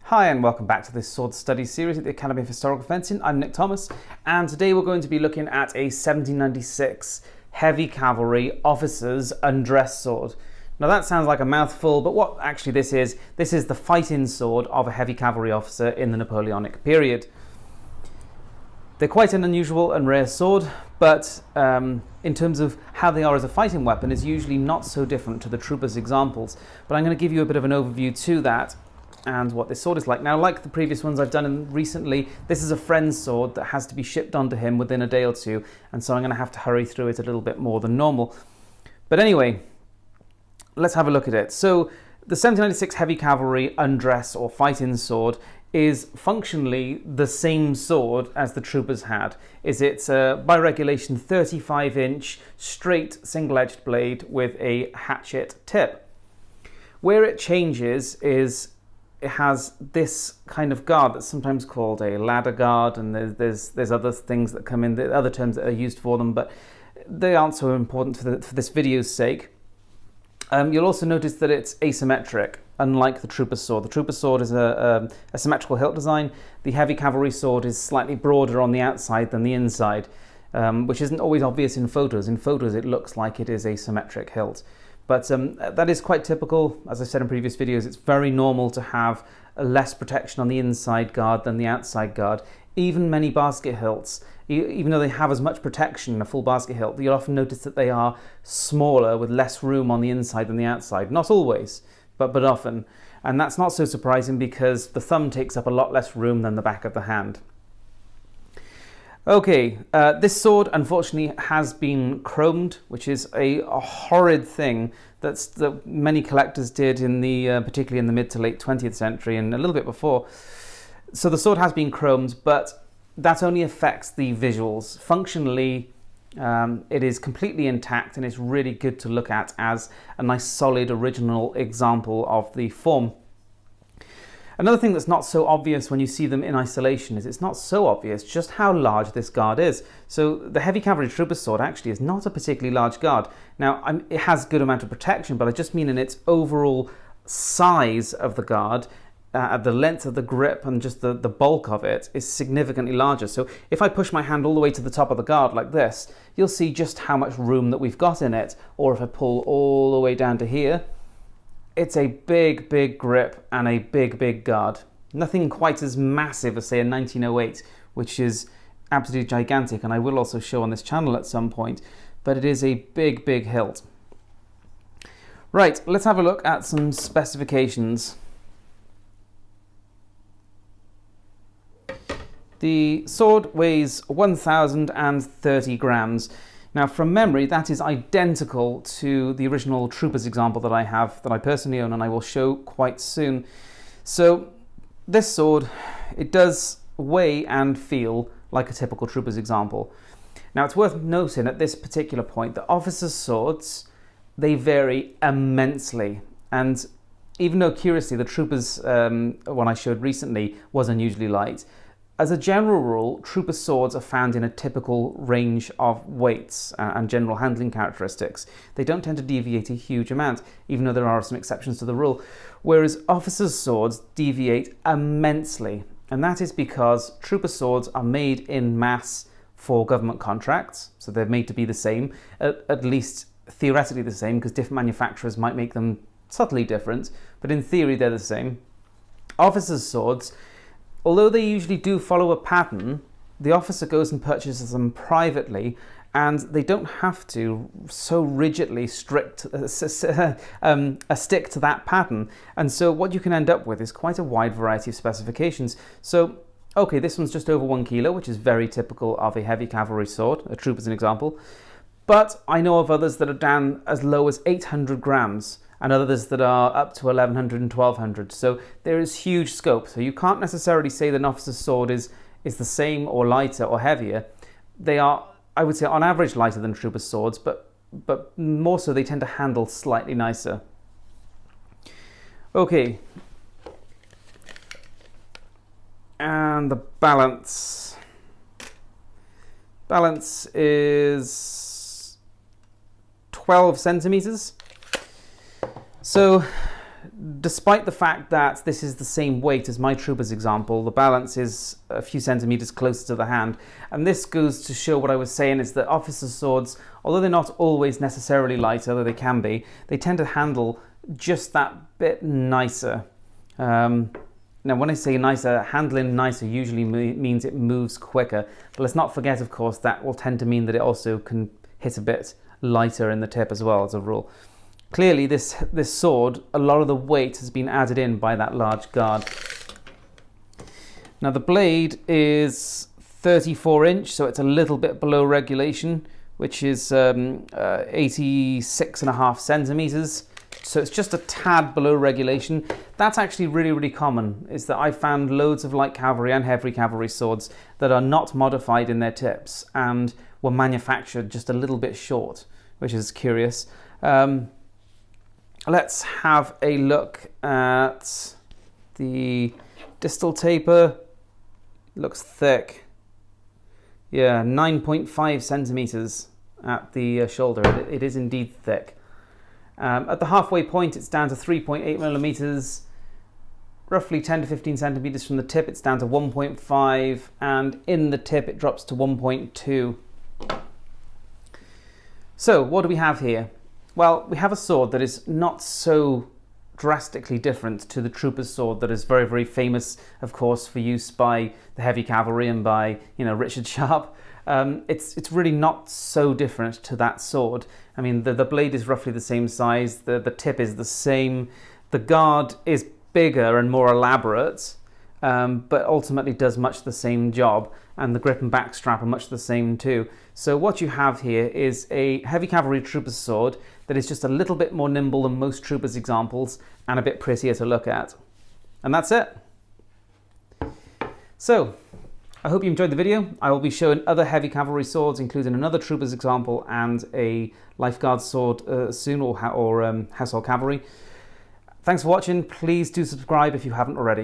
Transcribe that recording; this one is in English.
Hi and welcome back to this sword study series at the Academy of Historical Fencing. I'm Nick Thomas, and today we're going to be looking at a 1796 heavy cavalry officer's undress sword. Now that sounds like a mouthful, but what actually this is the fighting sword of a heavy cavalry officer in the Napoleonic period. They're quite an unusual and rare sword, but in terms of how they are as a fighting weapon is usually not so different to the troopers' examples. But I'm going to give you a bit of an overview to that and what this sword is like. Now, like the previous ones I've done recently, this is a friend's sword that has to be shipped onto him within a day or two, and so I'm going to have to hurry through it a little bit more than normal. But anyway, let's have a look at it. So the 1796 heavy cavalry undress or fighting sword is functionally the same sword as the troopers had. It's by regulation 35-inch straight single-edged blade with a hatchet tip. Where it changes is it has this kind of guard that's sometimes called a ladder guard, and there's other things that come in, the other terms that are used for them, but they aren't so important for this video's sake. You'll also notice that it's asymmetric, unlike the trooper sword. The trooper sword is a symmetrical hilt design. The heavy cavalry sword is slightly broader on the outside than the inside, which isn't always obvious in photos. In photos, it looks like it is a symmetric hilt. But that is quite typical. As I said in previous videos, it's very normal to have less protection on the inside guard than the outside guard. Even many basket hilts, even though they have as much protection in a full basket hilt, you'll often notice that they are smaller with less room on the inside than the outside. Not always, but often. And that's not so surprising because the thumb takes up a lot less room than the back of the hand. Okay, this sword unfortunately has been chromed, which is a horrid thing that many collectors did in particularly in the mid to late 20th century and a little bit before. So the sword has been chromed, but that only affects the visuals. Functionally, it is completely intact and it's really good to look at as a nice solid original example of the form. Another thing that's not so obvious when you see them in isolation is it's not so obvious just how large this guard is. So the heavy cavalry trooper sword actually is not a particularly large guard. Now, it has a good amount of protection, but I just mean in its overall size of the guard, the length of the grip and just the bulk of it is significantly larger. So if I push my hand all the way to the top of the guard like this, you'll see just how much room that we've got in it. Or if I pull all the way down to here, it's a big, big grip and a big, big guard. Nothing quite as massive as, say, a 1908, which is absolutely gigantic, and I will also show on this channel at some point, but it is a big, big hilt. Right, let's have a look at some specifications. The sword weighs 1,030 grams. Now, from memory, that is identical to the original Troopers example that I have, that I personally own, and I will show quite soon. So, this sword, it does weigh and feel like a typical Troopers example. Now, it's worth noting at this particular point that officers' swords, they vary immensely. And even though, curiously, the Troopers one I showed recently was unusually light, as a general rule, trooper swords are found in a typical range of weights and general handling characteristics. They don't tend to deviate a huge amount, even though there are some exceptions to the rule. Whereas officers' swords deviate immensely, and that is because trooper swords are made in mass for government contracts, so they're made to be the same, at least theoretically the same, because different manufacturers might make them subtly different, but in theory they're the same. Officers' swords, although they usually do follow a pattern, the officer goes and purchases them privately, and they don't have to so rigidly stick to that pattern. And so what you can end up with is quite a wide variety of specifications. So, okay, this one's just over 1 kilo, which is very typical of a heavy cavalry sword, a troop as an example. But I know of others that are down as low as 800 grams. And others that are up to 1,100 and 1,200. So there is huge scope. So you can't necessarily say that an officer's sword is the same or lighter or heavier. They are, I would say, on average lighter than trooper swords, but more so they tend to handle slightly nicer. Okay. And the balance. Balance is 12 centimeters. So despite the fact that this is the same weight as my trooper's example, the balance is a few centimeters closer to the hand. And this goes to show what I was saying, is that officers' swords, although they're not always necessarily lighter, though they can be, they tend to handle just that bit nicer. Now, when I say nicer, handling nicer usually means it moves quicker. But let's not forget, of course, that will tend to mean that it also can hit a bit lighter in the tip as well, as a rule. Clearly, this sword, a lot of the weight has been added in by that large guard. Now, the blade is 34-inch, so it's a little bit below regulation, which is 86.5 centimeters. So it's just a tad below regulation. That's actually really, really common, is that I found loads of light cavalry and heavy cavalry swords that are not modified in their tips and were manufactured just a little bit short, which is curious. Let's have a look at the distal taper. It looks thick. Yeah, 9.5 centimeters at the shoulder. It is indeed thick. At the halfway point, it's down to 3.8 millimeters, roughly 10 to 15 centimeters from the tip. It's down to 1.5, and in the tip, it drops to 1.2. So, what do we have here? Well, we have a sword that is not so drastically different to the trooper's sword that is very, very famous, of course, for use by the heavy cavalry and by, Richard Sharp. It's really not so different to that sword. I mean, the blade is roughly the same size, the tip is the same, the guard is bigger and more elaborate, but ultimately does much the same job, and the grip and back strap are much the same too. So what you have here is a heavy cavalry trooper's sword that is just a little bit more nimble than most troopers' examples and a bit prettier to look at. And that's it. So, I hope you enjoyed the video. I will be showing other heavy cavalry swords, including another trooper's example and a lifeguard sword soon, or household cavalry. Thanks for watching. Please do subscribe if you haven't already.